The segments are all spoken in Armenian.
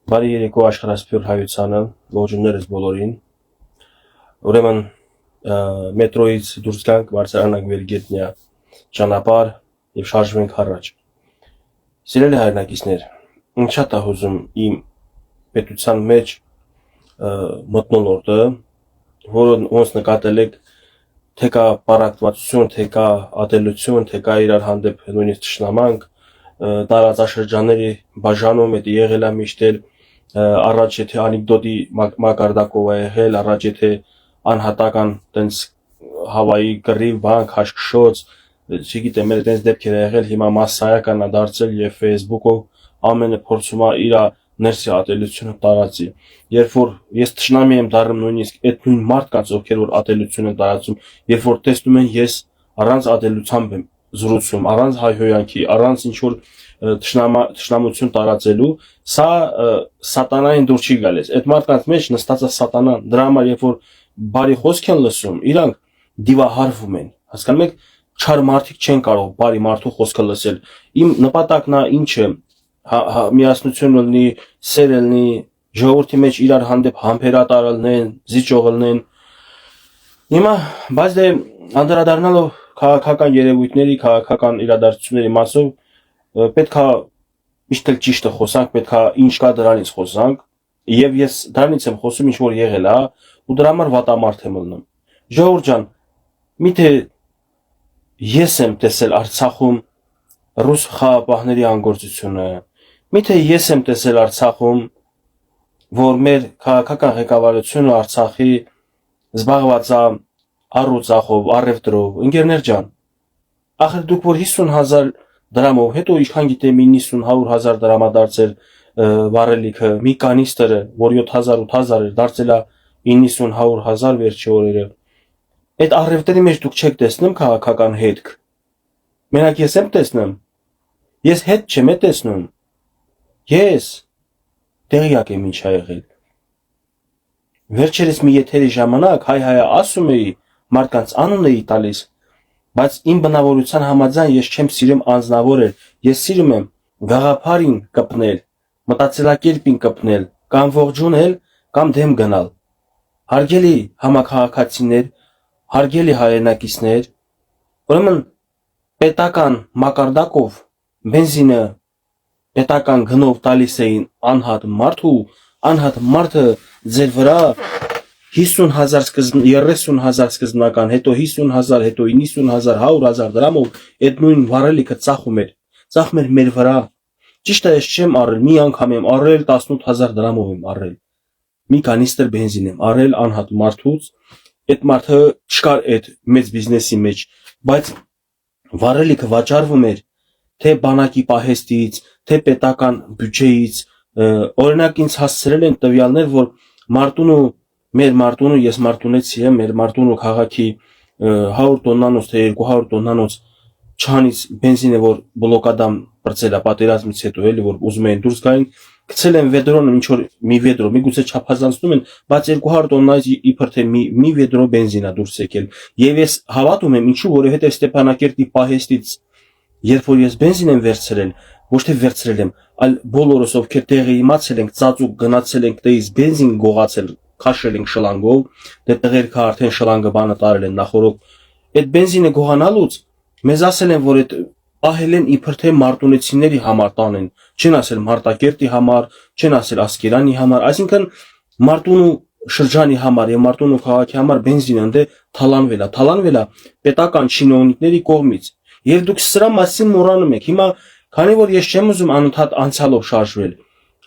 Բարի երեկո աշխարհասփյուռ հայությանը, ողջուններս բոլորին։ Ուրեմն մետրոյից դուրս գանք, բարձրանանք վերգետնյա ճանապարհ եւ շարժվենք առաջ։ Սիրելի հայրենակիցներ, ինչ շատ է հուզում իմ պետության մեջ մթնոլորտը, որը ոնց նկատել եք, թե կա պարակտվածություն, թե կա ատելություն, թե կա իրար հանդեպ նույնիսկ թշնամանք, տարածաշրջանների բաժանում է եղել է միշտ առաջ եթե անեկդոտի մակարդակով է եղել, առաջ եթե անհատական տենց հավայի կռիվ, բանկ, հաշկշոց, չգիտեմ, մեր տենց դեպքեր է եղել, հիմա մասսայական է դարձել եւ Facebook-ով ամենը փորձում է իր ներսի ատելությունը տարածի։ Երբ որ ես թշնամի եմ դառնում նույնիսկ այդ նույն մարդկանց, ովքեր որ ատելություն են տարածում, երբ որ տեսնում են ես առանց ատելությամբ եմ զրուցում, առանց հայհոյանքի, առանց ինչ որ թշնամություն տարածելու, սա սատանային դուր չի գալիս։ Այդ մարդկանց մեջ նստած է սատանան։ Դրա համար երբ որ բարի խոսք են լսում, իրանք դիվահարվում են։ Հասկանում եք, չար մարդիկ չեն կարող բարի մարդու խոսքը լսել։ Իմ նպատակն է ինչը միասնություն լինի, սեր լինի, ժողովրդի մեջ իրար հանդեպ համբերատար լինեն, զիջող լինեն։ Հիմա բայց դե անդրադառնալով քաղաքական երևույթների, քաղաքական իրադարձությունների մասով պետք է միշտ ճիշտը խոսանք, պետք է ինչ կա դրանից խոսանք, եւ ես դրանից եմ խոսում ինչ որ եղել է, ու դրա համար վատամարդ եմ ելնում։ Ժողովուրդ ջան, միթե ես եմ տեսել Արցախում ռուս խաղապահների անգործությունը, միթե ես եմ տեսել Արցախում, որ մեր քաղաքական ղեկավարությունը Արցախի զբաղված է առուծախով, առևտրով, ընկերներ ջան, ախր դուք որ 50,000 դրամով, հետո ինչքան գիտեմ 90-100,000 դրամա դարձել վառելիքը, մի կանիստրը, որ 7,000-8,000 էր, դարձել է 90-100,000 վերջի օրերը։ Այդ առևտրի մեջ դուք չեք տեսնում քաղաքական հետք։ Մենակ ես եմ տեսնում։ Ես հետ չեմ տեսնում։ Ես տեղյակ եմ ինչ ա եղել։ Վերջերս մի եթերի ժամանակ հայ-հայա ասում էի, մարդկանց անուն էի տալիս, բայց իմ բնավորության համաձայն ես չեմ սիրում անձնավորել, ես սիրում եմ գաղափարին կպնել, մտածելակերպին կպնել, կամ ողջունել, կամ դեմ գնալ։ Հարգելի համաքաղաքացիներ, հարգելի հայրենակիցներ, ուրեմն պետական մակարդակով բենզինը պետական գնով տալիս էին անհատ մարդու, անհատ մարդը ձեր վրա 50,000 30,000 սկզբնական, հետո 50,000, հետո 90,000, 100,000 դրամով այդ նույն վառելիքը ծախում էր մեր վրա։ Ճիշտ է, ես չեմ առել, մի անգամ եմ առել 18,000 դրամով եմ առել։ Մի կանիստր բենզին եմ առել անհատ մարդուց, այդ մարդը չկար այդ մեծ բիզնեսի մեջ, բայց վառելիքը վաճառվում էր թե բանակի պահեստից, թե պետական բյուջեից, օրինակ ինձ հասցրել են տվյալներ, որ Մարտունու, մեր Մարտունու, ես Մարտունեցի եմ, մեր Մարտունու քաղաքի 100 տոննանոց թե 200 տոննանոց չանից բենզինը, որ բլոկադամ բրծել է պատերազմից հետո, էլի որ ուզում էին դուրս գային, գցել են վեդրոն, ինչ որ մի վեդրո, միգուցե չափազանցնում են, բայց 200 տոննայից իբր թե մի վեդրո բենզին է դուրս եկել։ Եվ ես հավատում եմ, ինչու, որովհետև Ստեփանակերտի պահեստից, երբ որ ես բենզին եմ վերցրել, ոչ թե վերցրել եմ, այլ բոլորս ովքեր տեղը իմացել ենք, ծածուկ գնացել ենք տեից բենզին գողացել, քաշել ենք շլանգով, դե տղերքը արդեն շլանգը բանը տարել են նախորդ։ Այդ բենզինը գողանալուց մեզ ասել են, որ այդ ահել են իբր թե մարտունեցիների համար տանեն, չեն ասել Մարտակերտի համար, չեն ասել Ասկերանի համար, այսինքն Մարտունու շրջանի համար եւ Մարտունու քաղաքի համար բենզինը ընդ թալանվել է պետական չինովնիկների կողմից։ Եվ դուք սրա մասին մոռանում եք։ Հիմա քանի որ ես չեմ ուզում անընդհատ անցյալով շարժվել,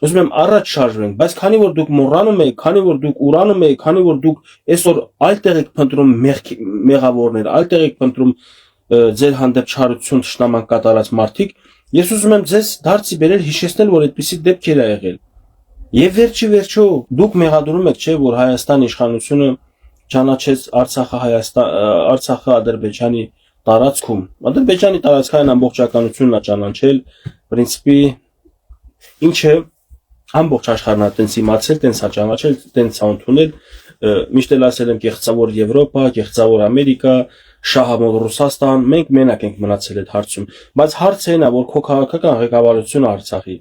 ուզում եմ առաջ շարժվենք, բայց քանի որ դուք մոռանում եք, քանի որ դուք ուրանում եք, քանի որ դուք այսօր այլտեղ եք փնտրում մեղավորներ, այլտեղ եք փնտրում ձեր հանդեպ չարություն թշնաման կատարած մարդիկ, ես ուզում եմ ձեզ դարձի բերել հիշեցնել, որ այդպիսի դեպքեր ա եղել։ Եվ վերջի վերջո դուք մեղադրում եք, չէ, որ Հայաստան իշխանությունը ճանաչեց Արցախը Ադրբեջանի տարածքում։ Ադրբեջանի տարածքային ամբողջականությունն է ճանաչել, պրինցիպի ինչը ամբողջ աշխարհն է տենց իմացել, տենց է ճանաչել, տենց է ընդունել, միշտ էլ ասել եմ կեղծավոր Եվրոպա, կեղծավոր Ամերիկա, շահամոլ Ռուսաստան, մենք մենակ ենք մնացել այդ հարցում, բայց հարցը այն է, որ քո քաղաքական ղեկավարությունը Արցախի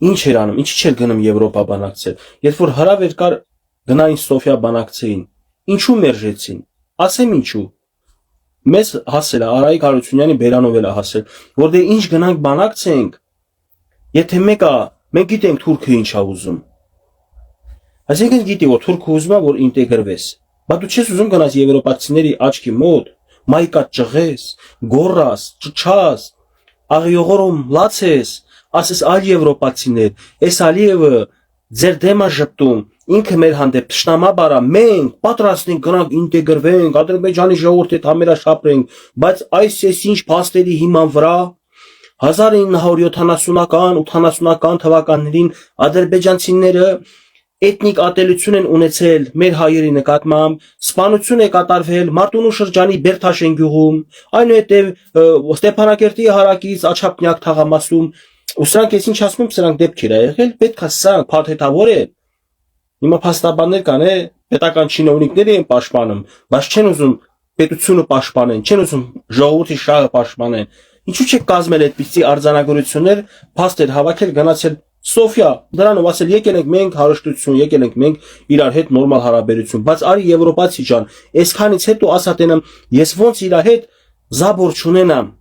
Ինչ էր անում, ինչի չէր գնում Եվրոպա բանակցել։ Երբ որ հրավեր կար գնային Սոֆիա բանակցեին, ինչու մերժեցին։ Ասեմ ինչու։ Մեզ հասել է Արայիկ Հարությունյանի բերանով էլ հասել, որ դե ինչ գնանք բանակցենք, եթե մեկը մենք գիտենք թուրքը ինչ է ուզում։ Այսինքն գիտի որ թուրքը ուզում է որ ինտեգրվես։ Բայց դու չես ուզում գնաս եվրոպացիների աչքի մոտ, մայկա ճղես, գորաս, ճչաս, աղիողորում լացես, ասես այլ եվրոպացիներ, այս Ալիևը ձեր դեմա ժպտում, ինքը մեր հանդեպ թշնամա բարա, մենք պատրաստ ենք գնանք ինտեգրվենք, Ադրբեջանի ժողովրդի հետ համերաշխապրենք, բայց այս ինչ փաստերի հիման վրա 1970-ական, 80-ական թվականներին ադրբեջանցիները էթնիկ ատելություն են ունեցել մեր հայերի նկատմամբ, սպանություն է կատարվել Մարտունու շրջանի Բերթաշեն գյուղում, այնուհետև Ստեփանակերտի հարակից Աչափնյակ թաղամասում, ու սրանք ես ինչ ասում, սրանք դեպքեր է եղել, պետք է սրանք փաթեթավոր են։ Հիմա փաստաբաններ կան, պետական չինովնիկների են պաշտպանում, բայց չեն ուզում պետությունը պաշտպանեն, չեն ուզում ժողովրդի շահը պաշտպանեն։ Ինչու՞ չեք կազմել այդպիսի արձանագրություններ, փաստեր հավաքել, գնացել Սոֆիա, դրանով ասել եկել ենք մենք հարստություն, եկել ենք մենք իրար հետ նորմալ հարաբերություն, բայց արի եվրոպացի ջան, այսքանից հետո ասա տենամ, ես ոնց իրար հետ զաբոր չունենամ,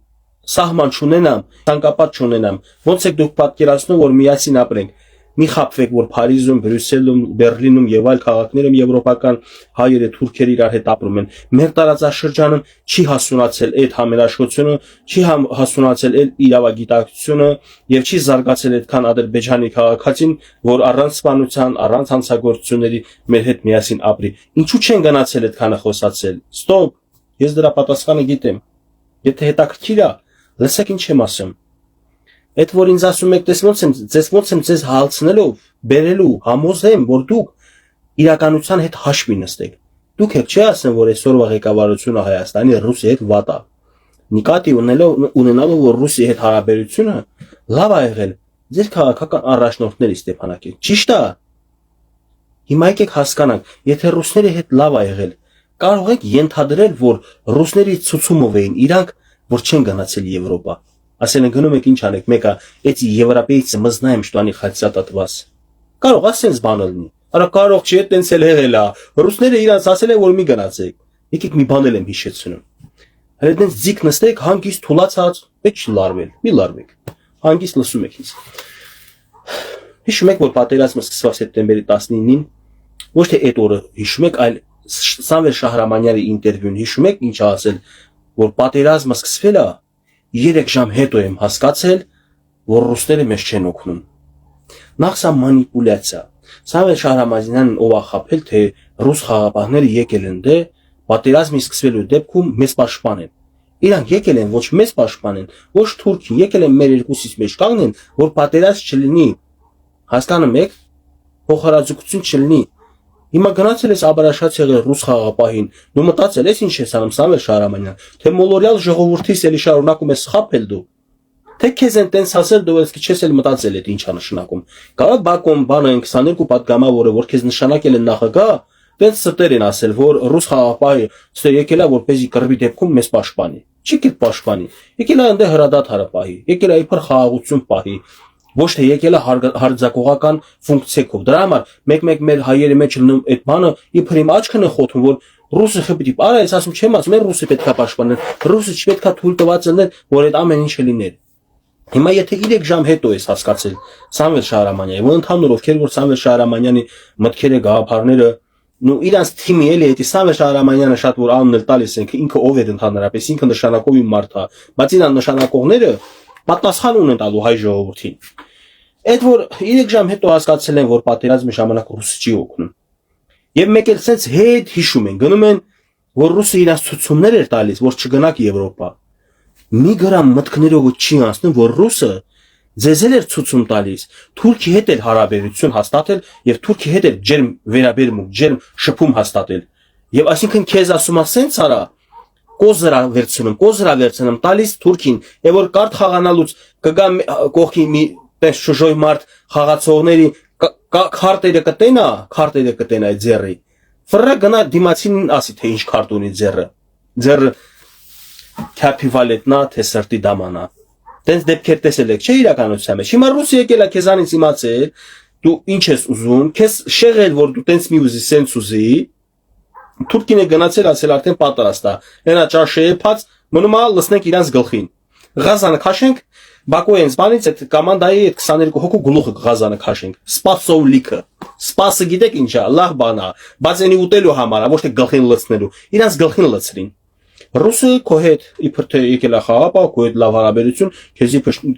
սահման չունենամ, ցանկապատ չունենամ, ոնց եք դուք պատկերացնում, որ միասին ապրենք, մի խաբվեք, որ Փարիզում, Բրյուսելում, Բերլինում եւ այլ քաղաքներում եվրոպական հայերը, թուրքերը իրար հետ ապրում են։ Մեր տարածաշրջանում չի հասունացել այդ համերաշխությունը, չի հասունացել այդ իրավագիտակցությունը եւ չի զարգացել այդքան Ադրբեջանի քաղաքացին, որ առանց սպանության, առանց հանցագործությունների մեր հետ միասին ապրի։ Ինչու չեն գնացել այդքանը խոսացել։ Ստոպ, ես դրա պատասխանը գիտեմ։ Եթե հետաքրքիր է, լսեք ինչ եմ ասում։ Այդ որ ինձ ասում եք, ոնց եմ ձեզ հալցնելով, բերելու, համոզեմ, որ դուք իրականության հետ հաշվի նստեք։ Դուք եք չի ասեմ, որ այսօրվա ղեկավարությունը Հայաստանի Ռուսի հետ վատ է։ Նկատի ունենալով, որ Ռուսի հետ հարաբերությունը լավ է եղել ձեր քաղաքական առաջնորդների Ստեփանակերտ։ Ճիշտ է։ Հիմա եկեք հասկանանք, եթե ռուսների հետ լավ է եղել, կարող եք ենթադրել, որ ռուսների ցուցումով էին իրանք, որ չեն գնացել Եվրոպա։ Ասել են գնում եք ինչ անեք, մեկը эти европейцы мы знаем, что они хотят от вас։ Կարող է sense բան լինի։ Արա կարող չի այտենց էլ եղել է։ Ռուսները իրանց ասել են որ մի գնացեք։ Եկեք մի բան եմ հիշեցնում։ Այդտենց ձիգ նստեք, հանգիստ թուլացած, պետք չի լարվել, մի լարվեք։ Հանգիստ լսում եք ինձ։ Հիշում եք որ պատերազմը սկսված սեպտեմբերի 19-ին, ոչ թե այդ օրը հիշում եք, այլ Սամվել Շահրամանյանի ինտերվյուն հիշում եք ինչ ասել, որ պատերազմը սկսվել է 3 ժամ հետո եմ հասկացել, որ ռուսները մեզ չեն օգնում։ Նախ սա մանիպուլյացիա։ Սամվել Շահրամանյանն ով է խաբել, թե ռուս խաղապահները եկել են դե պատերազմի սկսվելու դեպքում մեզ պաշտպանեն։ Իրանք եկել են ոչ մեզ պաշտպանեն, ոչ Թուրքին, եկել են մեր երկուսից մեջ կանգնեն, որ պատերազմ չլինի։ Հասկանում եք, փոխհարաձգություն չլինի։ Հիմա գնացել ես աբարաշած եղել ռուս խաղապահին, դու մտածել ես ինչ ես անում Սամվել Շահրամանյան, թե մոլորյալ ժողովրդից էլի շարունակում ես խաբել դու, թե քեզ են տենց ասել դու ես քիչ էլ մտածել ես ինչ է նշանակում։ Կարող Բաքոն բանը 22 պատգամավորը, որ քեզ նշանակել են նախագահ, տենց ստեր են ասել, որ ռուս խաղապահը ստե եկել է որպեսզի կռվի դեպքում մեզ պաշտպանի։ Չի կիտ պաշտպանի։ Եկել է այնտեղ հրադադար հարապահի, եկել է իբր խաղաղություն պահի։ Ոչ թե եկել է հարձակողական ֆունկցիայով։ Դրա համար մեկ-մեկ մեր հայերի մեջ լինում այդ բանը իբր իմ աչքն է խոթում, որ ռուսը խփի, արա ես ասում չեմ ասում, ռուսը պետքա պաշտպանել, ռուսը չպետքա թույլ տված լինել, որ այդ ամեն ինչը լիներ։ Հիմա եթե 3 ժամ հետո ես հասկացել Սամվել Շահրամանյանի, որ ընդհանուր ովքեր որ Սամվել Շահրամանյանի մտքերը, գաղափարները, նու իրանց թիմի էլի էդի Սամվել Շահրամանյանը շատ որ անուն էլ տալիս են, ինքը ով է ընդհանրապես, ինքը նշանակով իմ մարդ է, բայց իրան նշանակողները պատասխան ունեն տալու հայ ժողովրդին։ Այդ որ 3 ժամ հետո հասկացել են, որ պատերազմի ժամանակ ռուսը չի օգնում։ Եվ մեկ էլ sense հետ հիշում են, գնում են, որ ռուսը իրանց ցուցումներ էր տալիս, որ չգնաք Եվրոպա։ Մի գրամ մտքներով չի անցնում, որ ռուսը ձեզ էլ էր ցուցում տալիս, Թուրքի հետ էլ հարաբերություն հաստատել եւ Թուրքի հետ էլ ջերմ վերաբերմունք, ջերմ շփում հաստատել։ Եվ այսինքն քեզ ասում ասենց արա, կոզրա վերցնում տալիս Թուրքին, եւ որ կարդ խաղանալուց կգա կողքի մի պես շուժոյ մարդ խաղացողների քարտերը կտենա այդ ձեռի։ Ֆրա գնա դիմացին ասի թե ինչ քարտ ունի ձեռը։ Ձեռը քապիվալետնա թե սրտի դամանա։ Տենց դեպքեր տեսել եք, չէ՞ իրականության մեջ։ Հիմա Ռուսիա եկել է քեզանից իմացել, դու ինչ ես ուզում, քեզ շեղել, որ դու տենց մի ուզի, սենց ուզի, Թուրքին է գնացել, ասել արդեն պատրաստ է։ Հենա ճաշե փած, մնում է լսնենք իրանց գլխին։ Ղազանը քաշենք, Բաքու են սպանից այդ կոմանդայի այդ 22 հոգու գլուխը Ղազանը քաշենք։ Սպասով լիքը։ Սպասը գիտեք ինչա, լավ բան է, բայց այնի ուտելու համար, ոչ թե գլխին լցնելու։ Իրանց գլխին լցրին։ Ռուսը քո հետ իբր թե եկել է խաղապահ, քո հետ լավ հարաբերություն,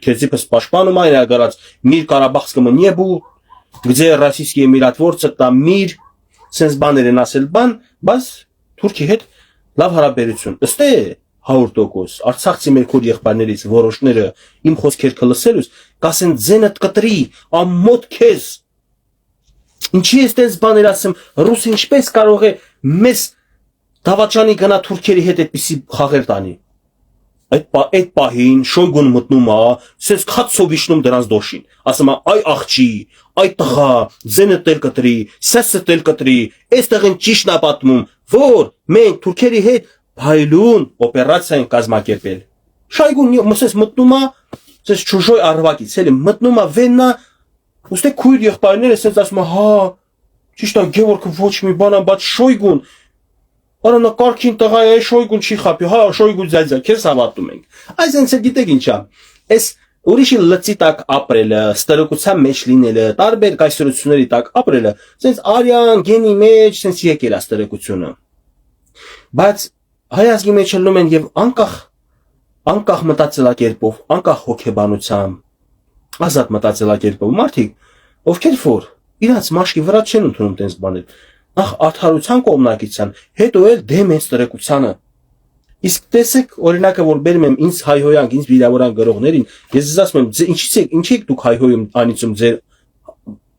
քեզի պես պաշտպանում է, իր գարած Միր Ղարաբաղսկը նեբու, где Российские миротворцы, там мир, sense բաներ են ասել բան, բայց Թուրքի հետ լավ հարաբերություն։ Ըստ է 100%, Արցախցի մեր քույր եղբայրներից որոշները իմ խոսքերը լսելուց, կասեն ձենդ կտրի, ամոթ քեզ։ Ինչի ես տես բաներ ասեմ, ռուս ինչպես կարող է մեզ դավաճանի գնա թուրքերի հետ այդպիսի խաղեր տանի։ Այդ պահին Շոյգուն մտնում է, սենց քացով իջնում դրանց դոշին։ Ասում է, այ աղջի, այ տղա, ձենը տել կտրի, սեսը տել կտրի, այստեղ են ճիշտն է պատմում, որ մենք թուրքերի հետ փայլուն օպերացիա են կազմակերպել։ Շոյգուն մսես մտնում է, սենց ճուժոյ արվակից, էլի մտնում է Վեննա, ուստե քույր եղբայրները սենց ասում է, հա, ճիշտ է Գևորգը ոչ մի բան, բայց Շոյգուն Արանա կարքին տղա է Շոյգուն չի խապի, հա Շոյգու ձայձա, քեզ հավատում ենք։ Այս հենց գիտեք ինչա։ Այս ուրիշի լծի տակ ապրելը, ստրկության մեջ լինելը, տարբեր կայսրությունների տակ ապրելը, սենց արյան գենի մեջ սենց եկել է ստրկությունը։ Բայց հայազգի մեջ ելնում են եւ անկախ մտածելակերպով, անկախ հոգեբանությամբ, ազատ մտածելակերպով մարդիկ, ովքեր որ իրանց մաշկի վրա չեն ընդունում տենց բաներ։ Նախ արդարության կողմնակիցան, հետո էլ դեմ են ստրկությանը։ Իսկ տեսեք օրինակը որ բերում եմ ինձ հայհոյանք, ինձ վիրավորան գրողներին, ես ձեզ ասում եմ, ինչի եք դուք հայհոյում անիծում ձեր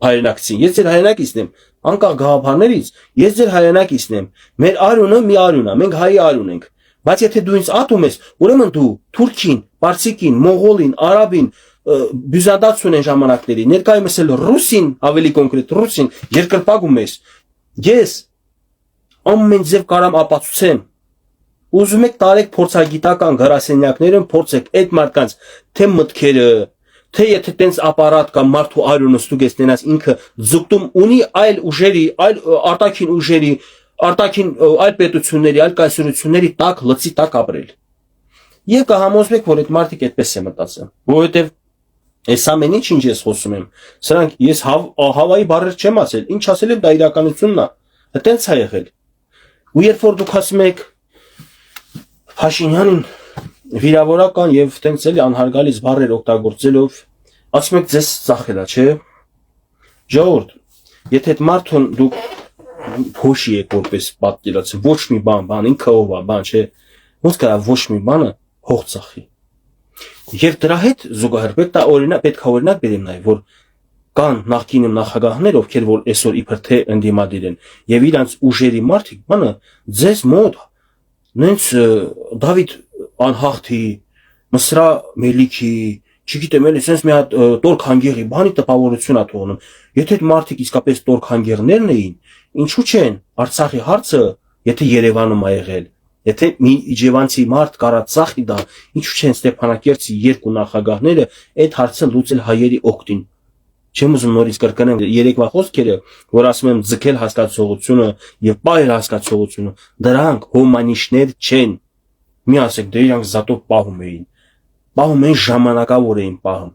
հայրենակցին։ Ես ձեր հայրենակիցն եմ, անկախ գաղափարներից, ես ձեր հայրենակիցն եմ։ Մեր արյունը մի արյուն է, մենք հայի արյուն ենք։ Բայց եթե դու ինձ ատում ես, ուրեմն դու թուրքին, պարսիկին, մոնղոլին, արաբին, բյուզանդացուն են ժամանակների, ներկայումս էլ ռուսին, ավելի կոնկրետ ռուսին, երկրպագում ես։ Ես ամեն ձև կարամ ապացուցեմ։ Ուզում եք տարեք փորձագիտական գրասենյակներում փորձեք այդ մարդկանց թե մտքերը, թե եթե տենց ապարատ կամ մարդու արյունը ստուգես տենաս ինքը ձգտում ունի այլ ուժերի, այլ արտաքին ուժերի, արտաքին այլ պետությունների, այլ կայսրությունների տակ լծի տակ ապրել։ Եվ կհամոզվեք, որ այդ մարդիկ այդպես է մտածում, որովհետև այս ամեն ինչ ես խոսում եմ, սրանք ես հավայի բառեր չեմ ասել, ինչ ասել եմ դա իրականությունն է, այտենց է եղել։ Ու երբ որ դուք ասում եք Փաշինյանին վիրավորական եւ տենց էլի անհարգալից բառեր օգտագործելով, ասում եք ձեզ ծախել է, չէ՞։ Ժողովուրդ, եթե այդ մարդուն դուք փոշի եք որպես պատկերացրու, ոչ մի բան, ինքը ով է, բան չէ, ոնց կարա ոչ մի բանը հող ծախի։ Եվ դրա հետ զուգահեռ պետք է օրինակ բերեմ նաև, որ կան նախկինում նախագահներ, ովքեր որ այսօր իբր թե ընդդիմադիր են, եւ իրանց ուժերի մարդիկ, բանը ձեզ մոտ նենց Դավիթ անհախտի, Մսրա Մելիքի, չգիտեմ էլի, sense մի հատ Տորք Հանգերի բանի տպավորություն է թողնում։ Եթե այդ մարդիկ իսկապես Տորք Հանգերներն էին, ինչու չեն Արցախի հարցը, եթե Երևանում ա եղել, եթե մի իջևանցի մարդ կարած ծախի դա, ինչու չեն Ստեփանակերտի երկու նախագահները այդ հարցը լուծել հայերի օգտին։ Չեմ ուզում նորից կրկնեմ երեկվա խոսքերը, որ ասում եմ ձգել հասկացողությունը եւ պահել հասկացողությունը, դրանք հոմանիշներ չեն։ Մի ասեք, դե իրանք զատով պահում էին։ Պահում էին ժամանակավոր էին պահում։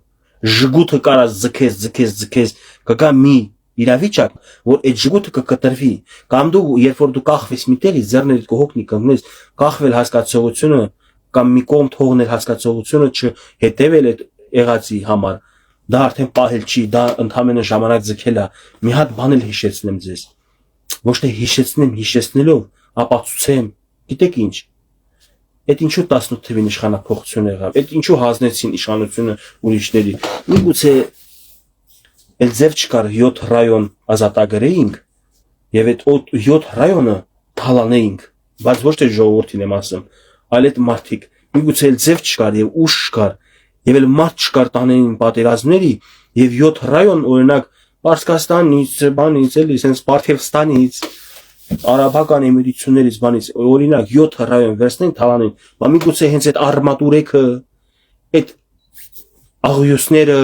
Ժգութը կարած ձգես, կգա մի իրավիճակ, որ այդ ժգութը կկտրվի, կամ դու երբ որ դու կախվես միտեղից ձեռներիդ կհոգնի կանգնես, կախվել հասկացողությունը կամ մի կողմ թողնել հասկացողությունը չհետևել այդ եղածի համար, դա արդեն պահել չի, դա ընդհանրապես ժամանակ ձգել է։ Մի հատ բան էլ հիշեցնեմ ձեզ։ Ոչ թե հիշեցնեմ, հիշեցնելով, ապացուցեմ, գիտեք ինչ։ Այդ ինչու 18 թվին իշխանափոխություն եղավ, այդ ինչու հանձնեցին իշխանությունը ուրիշների։ Միգուցե Էլ ձև չկար 7 ռայոն ազատագրեինք եւ այդ 7 ռայոնը թալանեինք, բայց ոչ թե ժողովրդին եմ ասում, այլ այդ մարդիկ միգուցե էլ ձև չկար եւ ուժ չկար եւ էլ մարդ չկար տանեին պատերազմների եւ 7 ռայոն օրինակ Պարսկաստանից, բանից էլի sense Պարթևստանից, արաբական էմիրություններից բանից օրինակ 7 ռայոն վերցնեն թալանեն, բայց միգուցե հենց այդ արմատուրեքը այդ աղյուսները,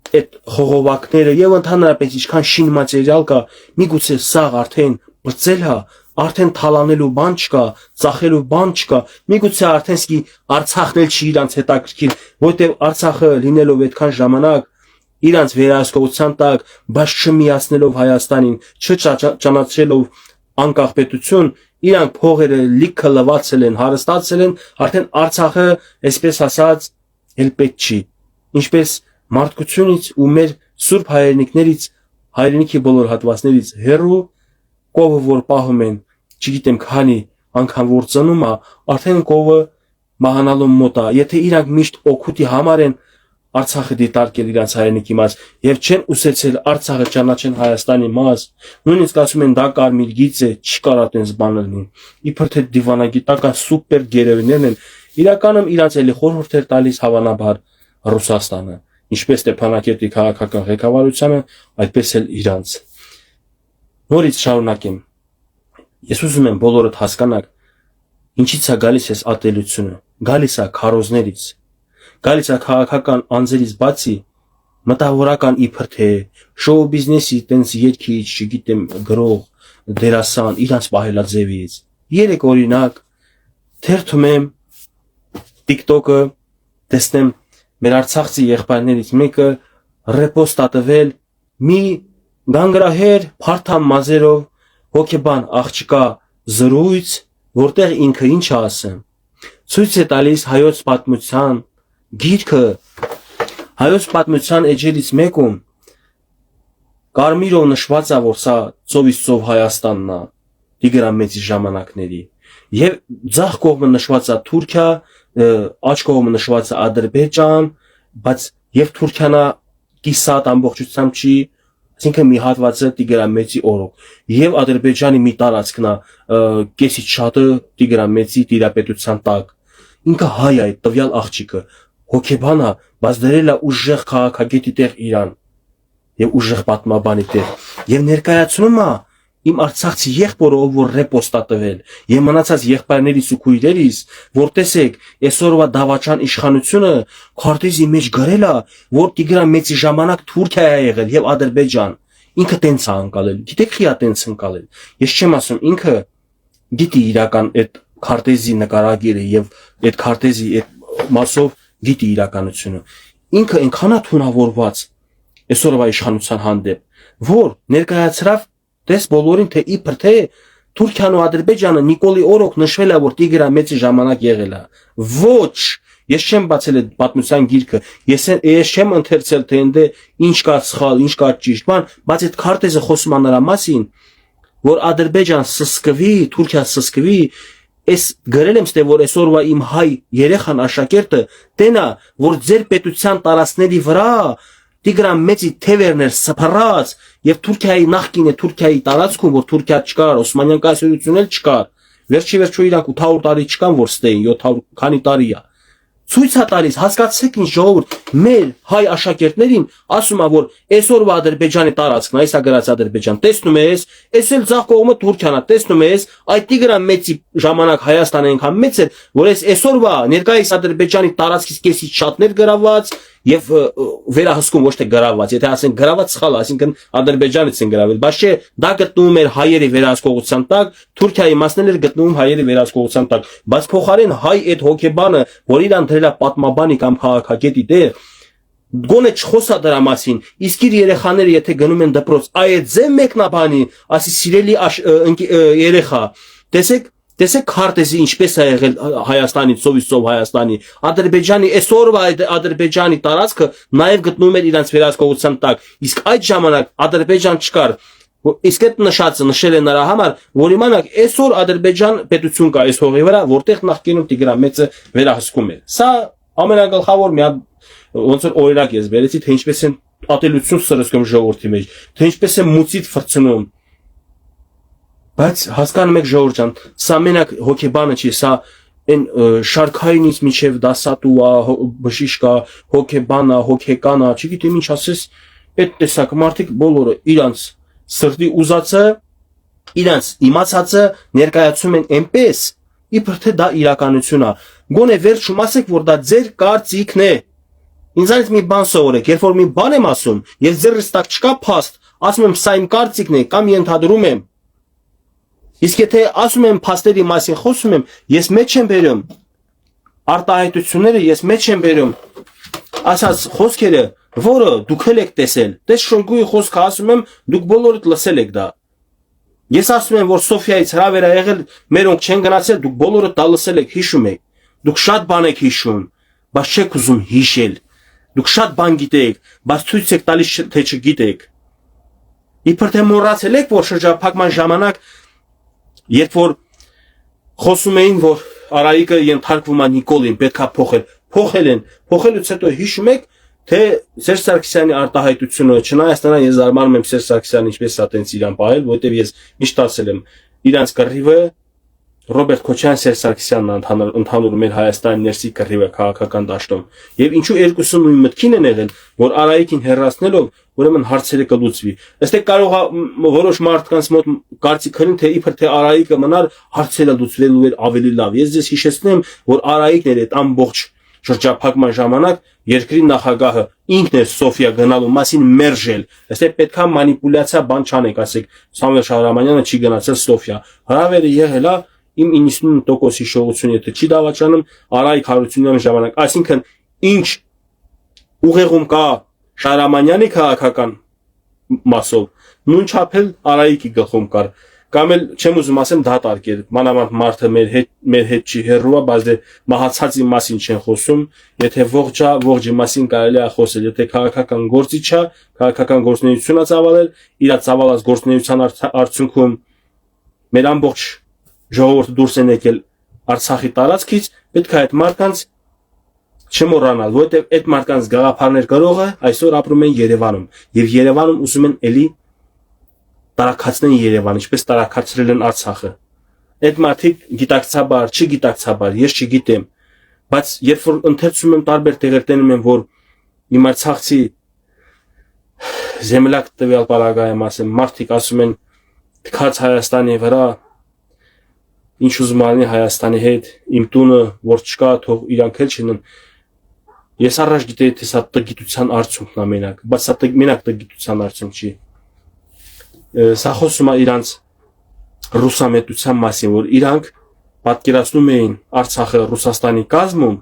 այդ խողովակները եւ ընդհանրապես ինչքան շին մատերիալ կա, միգուցե սաղ արդեն բծել է, արդեն թալանելու բան չկա, ծախելու բան չկա, միգուցե արդեն սկի Արցախն էլ չի իրանց հետաքրքիր, որտեղ Արցախը լինելով այդքան ժամանակ իրանց վերահսկողության տակ, բայց չմիացնելով Հայաստանին, չճանաչելով անկախ պետություն, իրանք փողերը լիքը լվացել են, հարստացել են, արդեն Արցախը, այսպես ասած, էլ պետք չի։ Ինչպես մարդկությունից ու մեր սուրբ հայրենիքներից, հայրենիքի բոլոր հատվածներից հեռու կովը որ պահում են, չգիտեմ քանի անգամ որ ծնում է, արդեն կովը մահանալու մոտ է։ Եթե իրանք միշտ օգուտի համար են Արցախը դիտարկել իրանց հայրենիքի մաս եւ չեն ուսեցել Արցախը ճանաչեն Հայաստանի մաս, նույնիսկ ասում են դա կարմիր գիծ է, չի կարա տենց բան լինի։ Իբր թե դիվանագիտական սուպեր գերեվներն են, իրականում իրանց էլի խորհուրդ էր տալիս հավանաբար Ռուսաստանը, ինչպես Ստեփանակերտի քաղաքական ղեկավարությանը, այդպես էլ իրանց։ Նորից շարունակեմ։ Ես ուզում եմ բոլորդ հասկանաք, ինչից է գալիս այս ատելությունը, գալիս է քարոզներից, գալիս է քաղաքական անձերից բացի, մտավորական իբր թե շոու բիզնեսի տենց երկիչ, չգիտեմ, գրող, դերասան, իրանց պահելաձևից։ Երեք օրինակ թերթում եմ TikTok-ը, տեսնեմ մեր արցախցի եղբայրներից մեկը ռեպոստ տվել մի գանգրահեր փարթամ մազերով հոկեբան աղջկա զրույց, որտեղ ինքը ինչ է ասում, ցույց է տալիս հայոց պատմության գիրքը, հայոց պատմության էջերից մեկում կարմիրով նշված է, որ սա ծովից ծով Հայաստանն է, Տիգրան Մեծի ժամանակների, եւ ձախ կողմը նշված է Թուրքիա, աջ կողմը նշված է Ադրբեջան, բայց եւ Թուրքիանա կիսատ ամբողջությամբ չի, այսինքն մի հատվածը Տիգրան Մեծի օրոք, եւ Ադրբեջանի մի տարածքն է, կեսից շատը Տիգրան Մեծի տիրապետության տակ, ինքը հայ է, տվյալ աղջիկը, հոկեբան է, բայց դրել է ուժեղ քաղաքագետի տեղ Իրան եւ ուժեղ պատմաբանի տեղ եւ ներկայացնում է իմ արցախցի եղբորը, ով որ ռեպոստ է տվել եւ մնացած եղբայրներիս ու քույրերիս, որ տեսեք, այսօրվա դավաճան իշխանությունը քարտեզի մեջ գրել է, որ Տիգրան Մեծի ժամանակ Թուրքիա է եղել եւ Ադրբեջան, ինքը տենց է անցալել, գիտեք խի է տենց անցալել, ես չեմ ասում, ինքը գիտի իրական այդ քարտեզի նկարագիրը եւ այդ քարտեզի այդ մասով գիտի իրականությունը, ինքը այնքան է թունավորված այսօրվա իշխանության հանդեպ, որ ներկայացրավ դες բոլորին թե իբր թե Թուրքիան ու Ադրբեջանը Նիկոլի օրոք նշվել է, որ Տիգրան Մեծի ժամանակ եղել է։ Ոչ, ես չեմ բացել այդ պատմության գիրքը, ես չեմ ընթերցել թե ընդ ինչ կա սխալ, ինչ կա ճիշտ, բայց այդ քարտեզը խոսում է նրա մասին, որ Ադրբեջան սսկվի, Թուրքիա սսկվի, ես գրել եմ ստե որ այսօրվա իմ հայ երեխան աշակերտը տենա, որ ձեր պետության տարածքների վրա Տիգրան Մեծի թևերն էր սփռած եւ Թուրքիայի նախկին է Թուրքիայի տարածքում, որ Թուրքիա չկար, Օսմանյան կայսրություն էլ չկար։ Վերջի վերջո իրանք 800 տարի չկան, որ ստեին, 700 քանի տարի է։ Ցույց է տալիս, հասկացեք ինչ ժողովուրդ, մեր հայ աշակերտներին ասում է, որ այսօրվա Ադրբեջանի տարածքն է, այսա գրած Ադրբեջան, տեսնում ես, այս էլ ձախ կողմը Թուրքիան է, տեսնում ես, այդ Տիգրան Մեծի ժամանակ Հայաստանը այնքան մեծ էր, որ այսօրվա ներկայիս Ադրբեջանի տարածքից կեսից շատներ գրաված եւ վերահսկում ոչ թե գրաված, եթե ասեն գրաված սխալ, այսինքն Ադրբեջանից են գրավել, բայց չէ, դա գտնվում էր հայերի վերահսկողության տակ, Թուրքիայի մասն էր գտնվում հայերի վերահսկողության տակ, բայց փոխարեն հայ այդ հոկեբանը, որ իրան դրել է պատմաբանի կամ քաղաքագետի տեղ, գոնե չխոսա դրա մասին, իսկ իր երեխաները եթե գնում են դպրոց, այդ ձե մեկնաբանի, ասի սիրելի երեխա, տեսեք քարտեզի ինչպես է եղել Հայաստանի, ծովից ծով Հայաստանի, Ադրբեջանի, այսօրվա Ադրբեջանի տարածքը նաև գտնվում էր իրանց վերահսկողության տակ, իսկ այդ ժամանակ Ադրբեջան չկար, իսկ այդ նշածը նշել է նրա համար, որ իմանաք այսօր Ադրբեջան պետություն կա այս հողի վրա, որտեղ նախկինում Տիգրան Մեծը վերահսկում էր։ Սա ամենագլխավոր մի հատ ոնց որ օրինակ ես բերեցի, թե ինչպես են ատելություն սրսկում ժողովրդի մեջ, թե ինչպես են մուծիտ ֆրցնում։ Բայց հասկանում եք ժողովուրդ ջան, սա մենակ հոկեբանը չի, սա այն շարքայինից միջև դասատու է, բժիշկ է, հոկեբան է, հոկեկան է, չգիտեմ ինչ ասես, այդ տեսակ մարդիկ բոլորը իրանց սրտի ուզածը, իրանց իմացածը ներկայացում են այնպես, իբր թե դա իրականություն է։ Գոնե վերջում ասեք, որ դա ձեր կարծիքն է։ Ինձանից մի բան սովորեք, երբ որ մի բան եմ ասում, եւ ձեռս տակ չկա փաստ, ասում եմ սա իմ կարծիքն է կամ ենթադրում եմ։ Իսկ եթե ասում եմ փաստերի մասին խոսում եմ, ես մեջ եմ բերում արտահայտությունները, ես մեջ եմ բերում ասած խոսքերը, որը դուք եք տեսել։ Տես Շոյգուի խոսքը ասում եմ, դուք բոլորդ լսել եք դա։ Ես ասում եմ, որ Սոֆիայից հրավեր ա եղել, մերոնք չեն գնացել, դուք բոլորը դա լսել եք, հիշում եք։ Դուք շատ բան եք հիշում, բայց չեք ուզում հիշել։ Դուք շատ բան գիտեք, բայց ցույց եք տալիս թե չգիտեք։ Իբր թե մոռացել եք, որ շրջափակման ժամանակ, երբ որ խոսում էին, որ Արայիկը ենթարկվում է Նիկոլին, պետքա փոխել, փոխել են, փոխելուց հետո հիշում եք, թե Սերժ Սարգսյանի արտահայտությունը, չնայած նրան ես զարմանում եմ Սերժ Սարգսյանը ինչպես է տենց իրան պահել, որովհետև ես միշտ ասել եմ, իրանց կռիվը Ռոբերտ Քոչարյան, Սերժ Սարգսյանն ընդհանուր մեր Հայաստանի ներսի կռիվը քաղաքական դաշտում։ Եվ ինչու երկուսը նույն մտքին են եղել, որ Արայիկին հեռացնելով, ուրեմն հարցերը կլուծվի։ Այստեղ կարող է որոշ մարդկանց մոտ կարծիք լինի, թե իբր թե Արայիկը մնար, հարցերը լուծվելու էր ավելի լավ։ Ես ձեզ հիշեցնեմ, որ Արայիկն էր այդ ամբողջ շրջափակման ժամանակ երկրի նախագահը ինքն էր Սոֆիա գնալու մասին մերժել։ Այստեղ պետքա մանիպուլյացիա բան չանեք, ասեք Սամվել Շահրամանյանը չի գնացել Սոֆիա։ Հրավերը եղել է իմ 99% հիշողություն, եթե չի դավաճանում, Արայիկ Հարությունյանի ժամանակ, այսինքն ինչ ուղեղում կա Շահրամանյանի քաղաքական մասով, նույն չափ էլ Արայիկի գլխում կար, կամ էլ չեմ ուզում ասեմ դատարկ էր, մանավանդ մարդը մեր հետ չի հեռու, բայց դե մահացածի մասին չեն խոսում, եթե ողջա, ողջի մասին կարելի է խոսել, եթե քաղաքական գործիչ է, քաղաքական գործունեություն է ծավալել, իր ծավալած գործունեության արդյունքում մեր ամբողջ ժողովուրդը դուրս են եկել Արցախի տարածքից, պետք է այդ մարդկանց չմոռանալ, որովհետև այդ մարդկանց գաղափարներ գրողը այսօր ապրում են Երևանում, եւ Երևանում ուզում են էլի տարակացնեն Երևան, ինչպես տարակացրել են Արցախը։ Այդ մարդիկ գիտակցաբար, չգիտակցաբար, ես չգիտեմ, բայց երբ որ ընթերցում եմ տարբեր տեղեր տենում եմ, որ իմ արցախցի զեմլակ տվյալ պարագայում ասեմ, մարդիկ ասում են թքած Հայաստանի վրա, ինչ ուզում ալնի Հայաստանի հետ, իմ տունը, որ չկա, թող իրանք էլ չնեն։ Ես առաջ գիտեի, թե սա տգիտության արդյունքն է մենակ, բայց սա մենակ տգիտության արդյունք չի։ Սա խոսում է իրանց ռուսամետության մասին, որ իրանք պատկերացնում էին Արցախը Ռուսաստանի կազմում,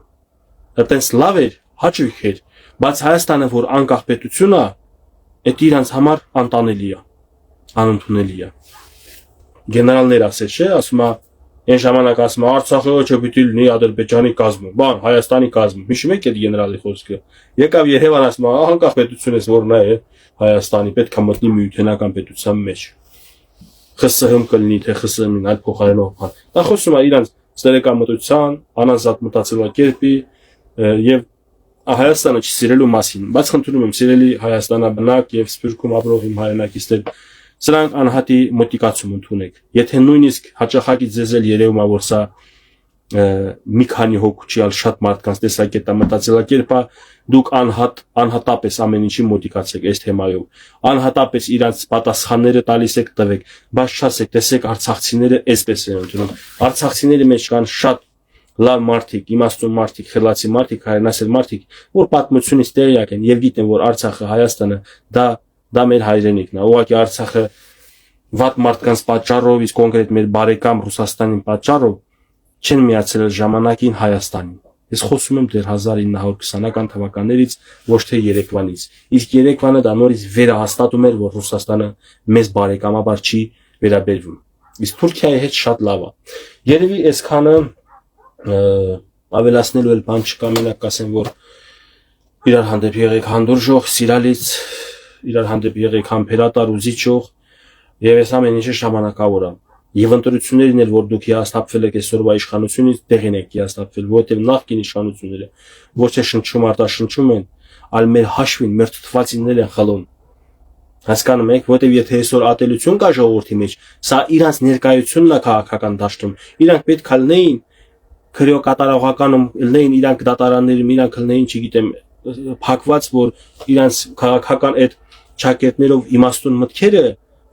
այտենց լավ էր, հաճույք էր, բայց Հայաստանը, որ անկախ պետություն է, այդ իրանց համար անտանելի է, անընդունելի է։ Գեներալներ ասել, չէ, ասում է այն ժամանակ ասում է Արցախը չպիտի լինի Ադրբեջանի կազմում, բան Հայաստանի կազմում։ Հիշում եք այդ գեներալի խոսքը։ Եկավ Երևան ասում է անկախ պետություն է, որն է Հայաստանի, պետք է մտնի միութենական պետության մեջ։ ԽՍՀՄ կլինի, թե ԽՍՀՄ-ին այլ փոխարինող բան։ Դա խոսում է իրանց ստերեկամտության, անազատ մտածելակերպի եւ Հայաստանը չսիրելու մասին, բայց խնդրում եմ սիրելի Հայաստանաբնակ եւ Սփյուռքում ապրող իմ հայրենակիցներ, սրանք անհատի մոտիկացում ընդունեք։ Եթե նույնիսկ հաճախակի ձեզ էլ երևում է, որ սա մի քանի հոգու չի, այլ շատ մարդկանց տեսակետա մտածելակերպա, դուք անհատապես ամեն ինչի մոտիկացեք այս թեմայով։ Անհատապես իրանց պատասխանները տալիս եք տվեք, բայց չասեք, տեսեք արցախցիները այսպես են ընդունում։ Արցախցիների մեջ կան շատ լավ մարդիկ, իմաստուն մարդիկ, խելացի մարդիկ, հայրենասեր մարդիկ, որ պատմությունից տեղյակ են եւ գիտեն, որ Արցախը, Հայաստանը դա մեր հայրենիքն է։ Ուղղակի Արցախը վատ մարդկանց պատճառով, իսկ կոնկրետ մեր բարեկամ Ռուսաստանի պատճառով չեն միացել ժամանակին Հայաստանին։ Ես խոսում եմ դեռ 1920-ական թվականներից, ոչ թե երեկվանից։ Իսկ երեկվանը դա նորից վերահաստատում էր, որ Ռուսաստանը մեզ բարեկամաբար չի վերաբերվում։ Իսկ Թուրքիայի հետ շատ լավ է։ Երևի այսքանը ավելացնելու էլ բան չկա, մենակ ասեմ, որ իրար հանդեպ եղեք հանդուրժող, սիրալից, իրար հանդեպ եղեք համբերատար, ուզիչող, եւ այս ամեն ինչը ժամանակավոր է։ Եվ ընտրություններին էլ, որ դուք հիասթափվել եք այսօրվա իշխանությունից, տեղին եք հիասթափվել, որովհետեւ նախկին իշխանությունները ոչ թե շնչում արտաշնչում են, այլ մեր հաշվին, մեր թթվածիններ են խլում։ Հասկանում եք, որովհետեւ եթե այսօր ատելություն կա ժողովրդի մեջ, սա իրանց ներկայությունն է քաղաքական դաշտում։ Իրանք պետք է լինեին քրեո կատարողականում լինեին, իրանք դատարաններում, իրանք լինեին, չգիտեմ, փակված, որ իրանց քաղաքական այդ ճակերտներով իմաստուն մտքերը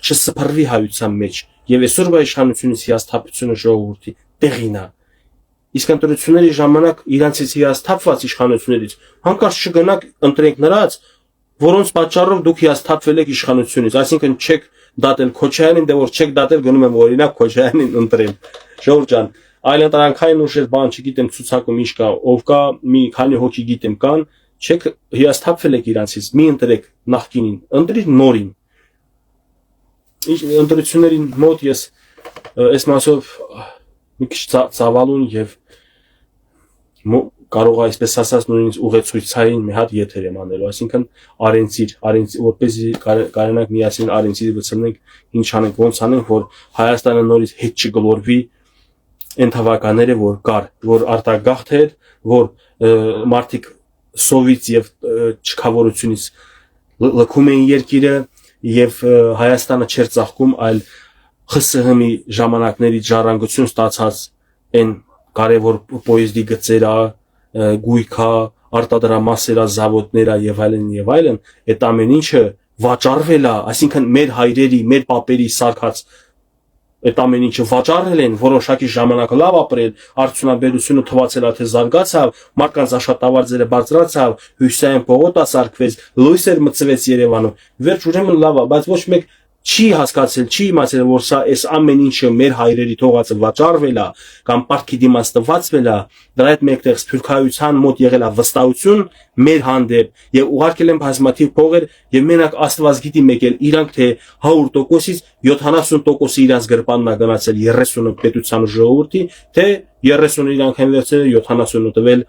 չսփռվի հայության մեջ։ Եվ այսօրվա իշխանությունից հիասթափությունը ժողովրդի տեղին է։ իսկ ընտրությունների ժամանակ իրանցից հիասթափված իշխանություններից հանկարծ չգնաք ընտրեք նրանց, որոնց պատճառով դուք հիասթափվել եք իշխանությունից, այսինքն չեք դատել Քոչարյանին, դե որ չեք դատել գնում եմ օրինակ Քոչարյանին ընտրել։ Ժողովուրդ ջան, այլ ընտրանքային ուժեր բան չգիտեմ ցուցակում ինչ կա, ով կա, մի քանի հոգի գիտեմ կան, չեք հիասթափվել եք իրանցից, մի ընտրեք նախկինին, ընտրիր նորին։ Ընտրություններին մոտ ես այս մասով մի քիչ ցավալուն եւ կարող է այսպես ասած նույնիսկ ուղեցույցային մի հատ եթեր եմ անելու, այսինքն արենցիր, որպեսզի կարողանանք միասին արենցիր բացնենք, ինչ անենք, ոնց անենք, որ Հայաստանը նորից հետ չգլորվի այն թվականները, որ կար, որ արտագաղթ էր, որ մարդիկ սովից եւ չքավորությունից լքում էին երկիրը եւ Հայաստանը չէր ծաղկում, այլ ԽՍՀՄ-ի ժամանակների ժառանգություն ստացած այն կարևոր պոեզդի գծերա, գույքա, արտադրամասերա, զավոդներա եւ այլն, այդ ամեն ինչը վաճառվել է, այսինքն մեր հայրերի, մեր պապերի սարքած այդ ամեն ինչը վաճառել են, որոշակի ժամանակ լավ ապրել, արդյունաբերությունը թվացել է թե զարգացավ, մարդկանց աշխատավարձերը բարձրացավ, հյուսային պողոտա սարքվեց, լույսեր մտցվեց Երևանում, վերջ ուրեմն լավ է, բայց ոչ մեկ չի հասկացել, չի իմացել, որ սա այս ամեն ինչը մեր հայրերի թողածը վաճառվել է կամ պարտքի դիմաց տվածվել է, դրա հետ մեկտեղ սփյուռքայության մոտ եղել է վստահություն մեր հանդեպ եւ ուղարկել են բազմաթիվ փողեր եւ մենակ Աստված գիտի մեկել իրանք թե 100%-ից 70%-ը իրանց գրպանն է գնացել 30-ը պետության ժողովրդի, թե 30-ը իրանք են վերցրել 70-ը տվել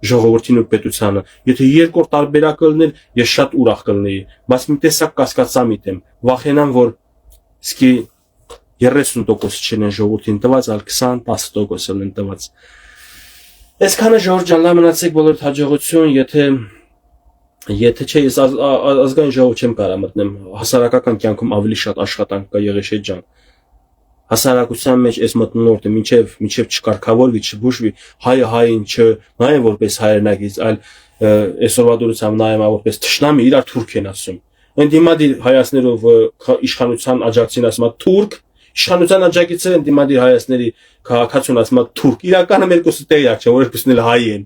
ժողովրդին ու պետությանը։ Եթե երկրորդ տարբերակը լիներ, ես շատ ուրախ կլինեի, բայց մի տեսակ կասկածամիտ եմ, վախենամ, որ սկի 30% չեն ժողովրդին տված, այլ 20-10% են տված։ Այսքանը ժողովուրդ ջան, լավ մնացեք, բոլորիդ հաջողություն, եթե չէ, ես ազգային ժողով չեմ կարող մտնեմ, հասարակական կյանքում ավելի շատ աշխատանք կա Եղեշեթ ջան։ Հասարակության մեջ այս մտնոլորտը մինչև չկարգավորվի, չբուժվի, հայը հային չնայեն որպես հայրենակից, այլ այսօրվա դուրսամ նայեմ որպես թշնամի, իրար թուրք են ասում։ Այն դիմադիր հայացներով իշխանության աջակցին ասում է թուրք, իշխանության աջակիցը այն դիմադիր հայացների քաղաքացուն ասում է թուրք։ Իրականում երկուսը տեղյակ չէ, որ երկուսն էլ հայ են։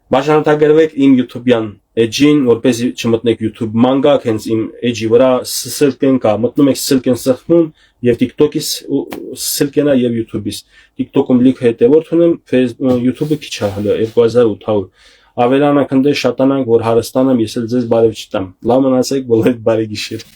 Բաժանորդագրվեք իմ YouTube-յան էջին, որպեսզի չմտնեք YouTube մանգակ, հենց իմ էջի վրա սլկեն կա, մտնում եք սլկեն սխմում եւ TikTok-ից սլկենա եւ YouTube-ից։ TikTok-ում լիք հետևորդ ունեմ, YouTube-ը քիչ է հələ 2800։ Ավելանանք ընդ շատանանք, որ հարստանամ, ես էլ ձեզ բարև չտամ։ Լավ մնացեք, բոլորիդ բարի գիշեր։